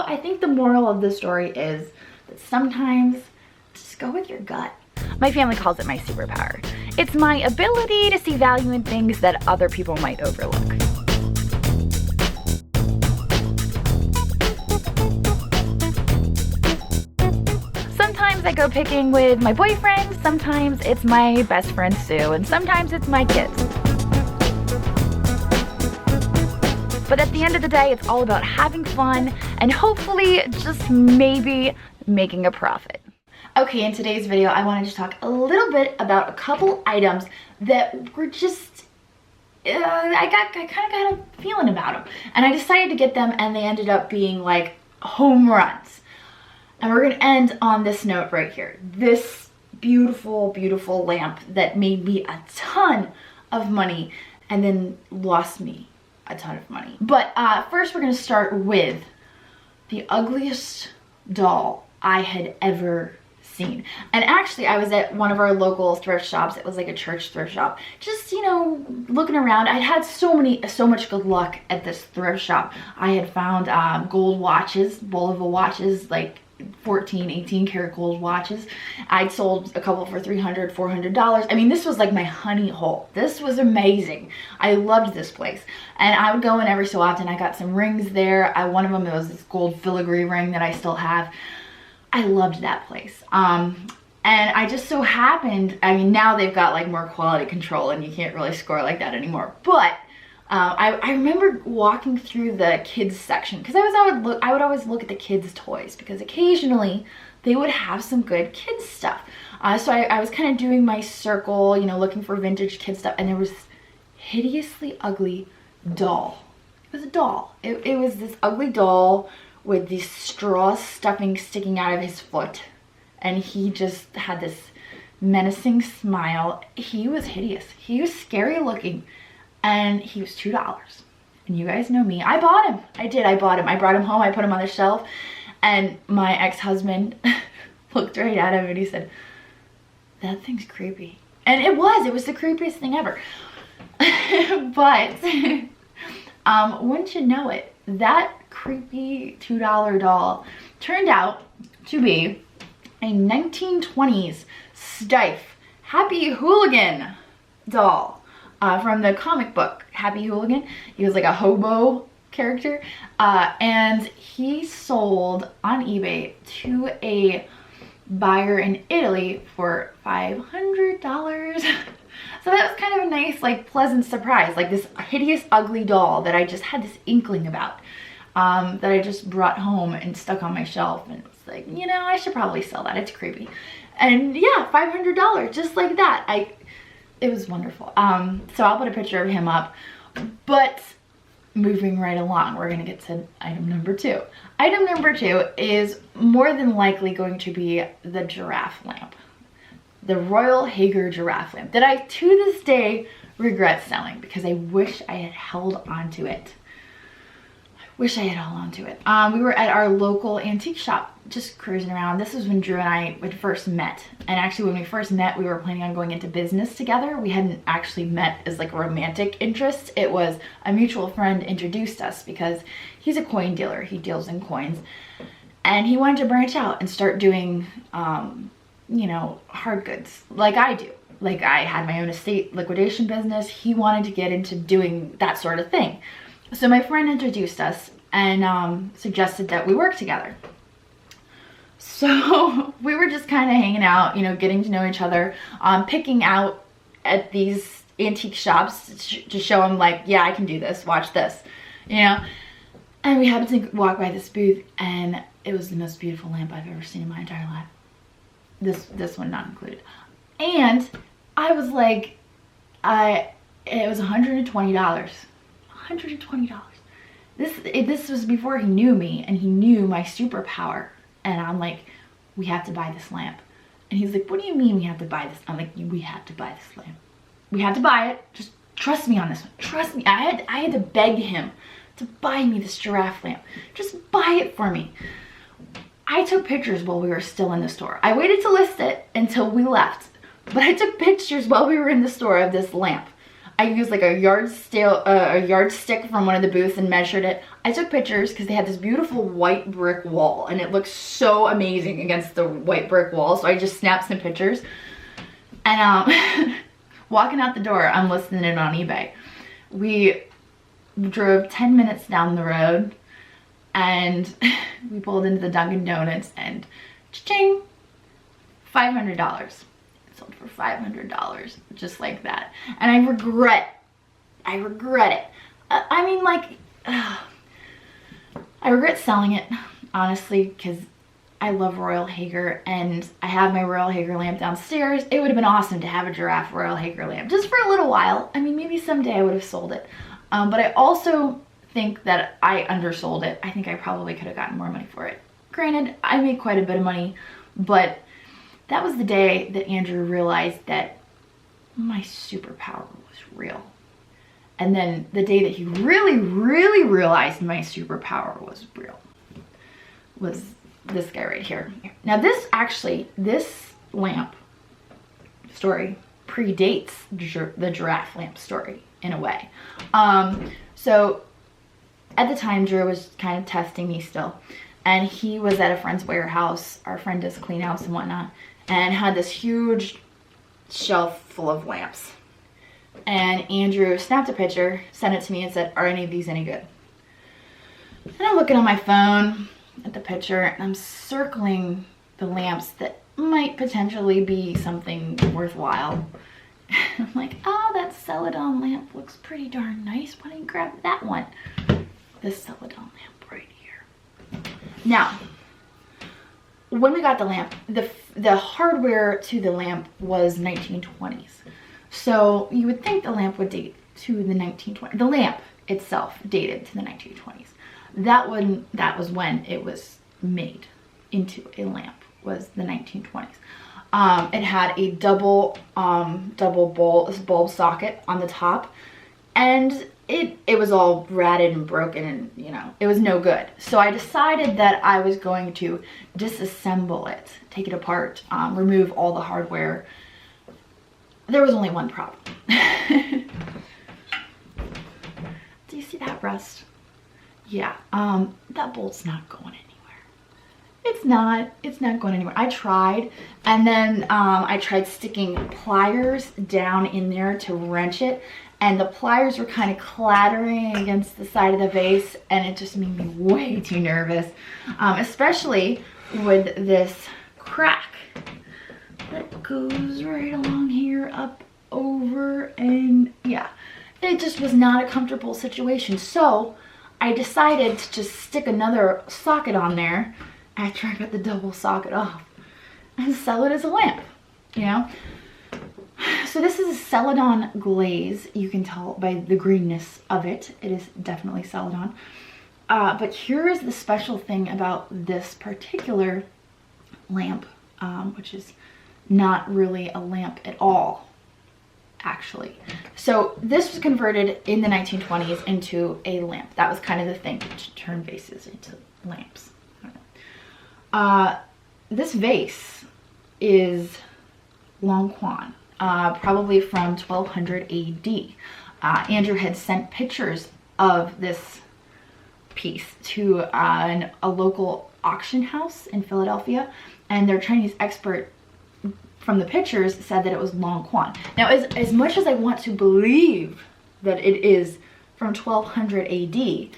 I think the moral of the story is that sometimes just go with your gut. My family calls it my superpower. It's my ability to see value in things that other people might overlook. Sometimes I go picking with my boyfriend, sometimes it's my best friend Sue, and sometimes it's my kids. But at the end of the day, it's all about having fun and hopefully just maybe making a profit. Okay, in today's video, I wanted to talk a little bit about a couple items that were just, I kind of got a feeling about them. And I decided to get them and they ended up being like home runs. And we're gonna end on this note right here. This beautiful, beautiful lamp that made me a ton of money and then lost me a ton of money. But first we're gonna start with the ugliest doll I had ever seen. And actually I was at one of our local thrift shops. It was like a church thrift shop. Just, you know, looking around. I'd had so much good luck at this thrift shop. I had found gold watches, Bulova watches, like 14, 18 karat gold watches. I'd sold a couple for $300, $400. I mean, this was like my honey hole. This was amazing. I loved this place. And I would go in every so often. I got some rings there. One of them was this gold filigree ring that I still have. I loved that place. And I just so happened, I mean, now they've got like more quality control and you can't really score like that anymore. But I remember walking through the kids section because I would always look at the kids' toys because occasionally they would have some good kids stuff. So I was kind of doing my circle, you know, looking for vintage kids stuff, and there was this hideously ugly doll. It was a doll. It was this ugly doll with these straw stuffing sticking out of his foot, and he just had this menacing smile. He was hideous. He was scary looking. And he was $2. And you guys know me. I bought him. I did. I bought him. I brought him home. I put him on the shelf. And my ex-husband looked right at him and he said, "That thing's creepy." And it was the creepiest thing ever. But wouldn't you know it, that creepy $2 doll turned out to be a 1920s stiff Happy Hooligan doll. From the comic book Happy Hooligan. He was like a hobo character, and he sold on eBay to a buyer in Italy for $500. So that was kind of a nice, like, pleasant surprise, like this hideous ugly doll that I just had this inkling about, that I just brought home and stuck on my shelf, and it's like, you know, I should probably sell that. It's creepy. And yeah, $500 just like that. It was wonderful. So I'll put a picture of him up. But moving right along, we're gonna get to item number 2. Item number 2 is more than likely going to be the Giraffe Lamp. The Royal Hager Giraffe Lamp that I, to this day, regret selling because I wish I had held on to it. We were at our local antique shop just cruising around. This was when Drew and I had first met. And actually when we first met, we were planning on going into business together. We hadn't actually met as like a romantic interest. It was a mutual friend introduced us because he's a coin dealer. He deals in coins. And he wanted to branch out and start doing, you know, hard goods like I do. Like I had my own estate liquidation business. He wanted to get into doing that sort of thing. So my friend introduced us and suggested that we work together. So we were just kind of hanging out, you know, getting to know each other, picking out at these antique shops to show him like, yeah, I can do this, watch this, you know. And we happened to walk by this booth and it was the most beautiful lamp I've ever seen in my entire life. This one not included. And I was like, it was $120. $120. This was before he knew me and he knew my superpower. And I'm like, we have to buy this lamp. And he's like, what do you mean we have to buy this? I'm like, we have to buy this lamp. We have to buy it. Just trust me on this one. Trust me. I had to beg him to buy me this giraffe lamp. Just buy it for me. I took pictures while we were still in the store. I waited to list it until we left. But I took pictures while we were in the store of this lamp. I used like a yardstick from one of the booths and measured it. I took pictures because they had this beautiful white brick wall and it looked so amazing against the white brick wall. So I just snapped some pictures. And walking out the door, I'm listing it on eBay. We drove 10 minutes down the road and we pulled into the Dunkin' Donuts and cha-ching, $500. It sold for $500, just like that. And I regret it. I mean, like, I regret selling it, honestly, because I love Royal Hager and I have my Royal Hager lamp downstairs. It would have been awesome to have a Giraffe Royal Hager lamp just for a little while. I mean, maybe someday I would have sold it. But I also think that I undersold it. I think I probably could have gotten more money for it. Granted, I made quite a bit of money, but that was the day that Andrew realized that my superpower was real. And then the day that he really, really realized my superpower was real was this guy right here. Now this lamp story predates the Giraffe Lamp story in a way. So at the time, Drew was kind of testing me still. And he was at a friend's warehouse. Our friend does clean outs and whatnot. And had this huge shelf full of lamps. And Andrew snapped a picture, sent it to me and said, "Are any of these any good?" And I'm looking on my phone at the picture and I'm circling the lamps that might potentially be something worthwhile. I'm like, oh, that Celadon lamp looks pretty darn nice. Why don't you grab that one? This Celadon lamp right here. Now, when we got the lamp, the hardware to the lamp was 1920s. So you would think the lamp would date to the 1920s. The lamp itself dated to the 1920s. That was when it was made into a lamp, was the 1920s. It had a double bulb socket on the top, and it was all ratted and broken, and you know, it was no good. So I decided that I was going to disassemble it, take it apart, remove all the hardware. There was only one problem. Do you see that rust? Yeah, that bolt's not going anywhere. It's not going anywhere. I tried, and then I tried sticking pliers down in there to wrench it, and the pliers were kind of clattering against the side of the vase, and it just made me way too nervous, especially with this crack that goes right along here, up, over, and yeah, it just was not a comfortable situation. So I decided to just stick another socket on there after I got the double socket off and sell it as a lamp, you know? So this is a Celadon glaze. You can tell by the greenness of it. It is definitely Celadon. But here is the special thing about this particular lamp, which is not really a lamp at all, actually. So this was converted in the 1920s into a lamp. That was kind of the thing, to turn vases into lamps. This vase is Long Quan, probably from 1200 AD. Andrew had sent pictures of this piece to a local auction house in Philadelphia, and their Chinese expert from the pictures said that it was Long Quan. Now, as much as I want to believe that it is from 1200 AD,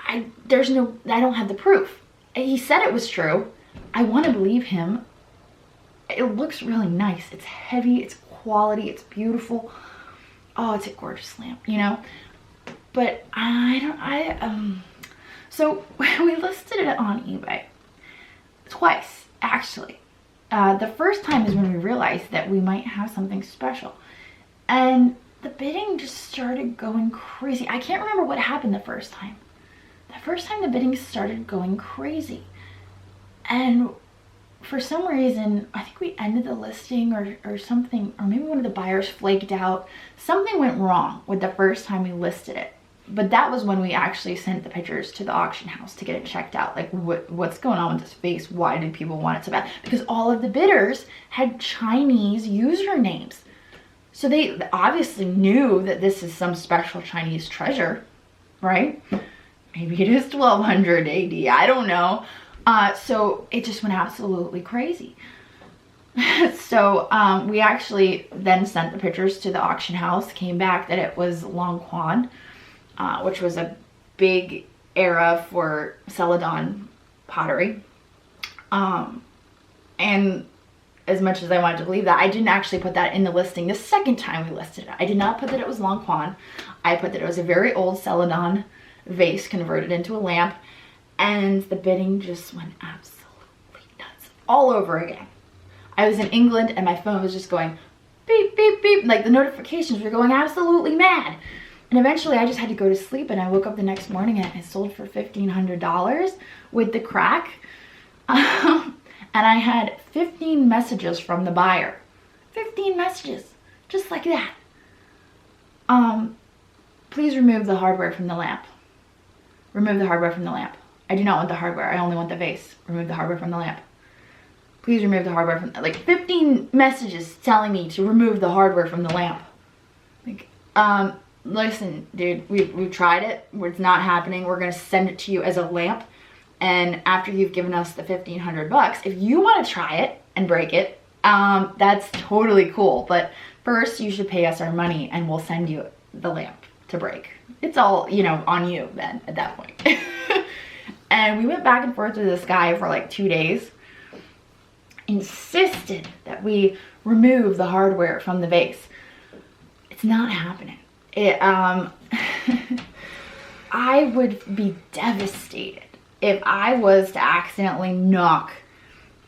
I don't have the proof. He said it was true. I want to believe him. It looks really nice. It's heavy, it's quality, it's beautiful. Oh, it's a gorgeous lamp, you know? But so we listed it on eBay twice, actually. The first time is when we realized that we might have something special. And the bidding just started going crazy. I can't remember what happened the first time. The first time the bidding started going crazy. And for some reason, I think we ended the listing or something, or maybe one of the buyers flaked out. Something went wrong with the first time we listed it. But that was when we actually sent the pictures to the auction house to get it checked out. Like, what's going on with this vase? Why did people want it so bad? Because all of the bidders had Chinese usernames. So they obviously knew that this is some special Chinese treasure, right? Maybe it is 1200 AD, I don't know. So it just went absolutely crazy. So we actually then sent the pictures to the auction house, came back that it was Long Quan, which was a big era for Celadon pottery. And as much as I wanted to believe that, I didn't actually put that in the listing the second time we listed it. I did not put that it was Long Quan. I put that it was a very old Celadon vase converted into a lamp, and the bidding just went absolutely nuts all over again. I was in England and my phone was just going beep, beep, beep. Like the notifications were going absolutely mad. And eventually I just had to go to sleep, and I woke up the next morning and it sold for $1,500 with the crack. And I had 15 messages from the buyer. 15 messages, just like that. Please remove the hardware from the lamp. Remove the hardware from the lamp. I do not want the hardware. I only want the vase. Remove the hardware from the lamp. Please remove the hardware from, like 15 messages telling me to remove the hardware from the lamp. Like, listen, dude, we've tried it. It's not happening. We're gonna send it to you as a lamp. And after you've given us the $1,500, if you want to try it and break it, that's totally cool. But first, you should pay us our money, and we'll send you the lamp to break. It's all, you know, on you then at that point. And we went back and forth with this guy for like 2 days. Insisted that we remove the hardware from the vase. It's not happening. I would be devastated if I was to accidentally knock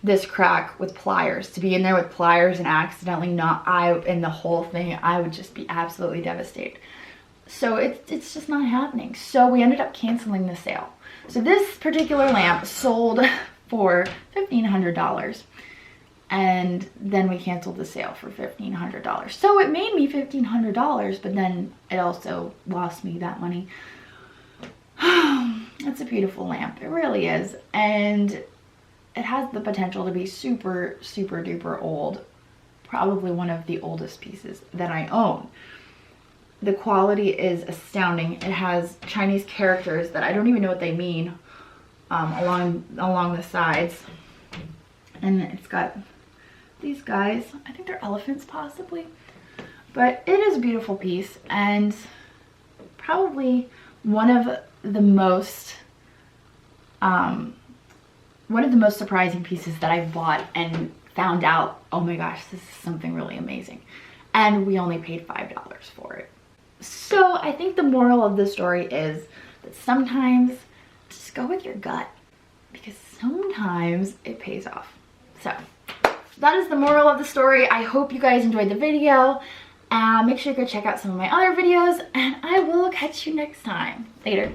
this crack with pliers, to be in there with pliers and accidentally knock in the whole thing. I would just be absolutely devastated. So it's just not happening. So we ended up canceling the sale. So this particular lamp sold for $1,500, and then we canceled the sale for $1,500. So it made me $1,500, but then it also lost me that money. It's a beautiful lamp. It really is. And it has the potential to be super, super duper old. Probably one of the oldest pieces that I own. The quality is astounding. It has Chinese characters that I don't even know what they mean along the sides. And it's got these guys. I think they're elephants possibly. But it is a beautiful piece, and probably one of the most surprising pieces that I've bought and found out, oh my gosh, this is something really amazing. And we only paid $5 for it. So I think the moral of the story is that sometimes just go with your gut, because sometimes it pays off. So that is the moral of the story. I hope you guys enjoyed the video. Make sure you go check out some of my other videos, and I will catch you next time. Later.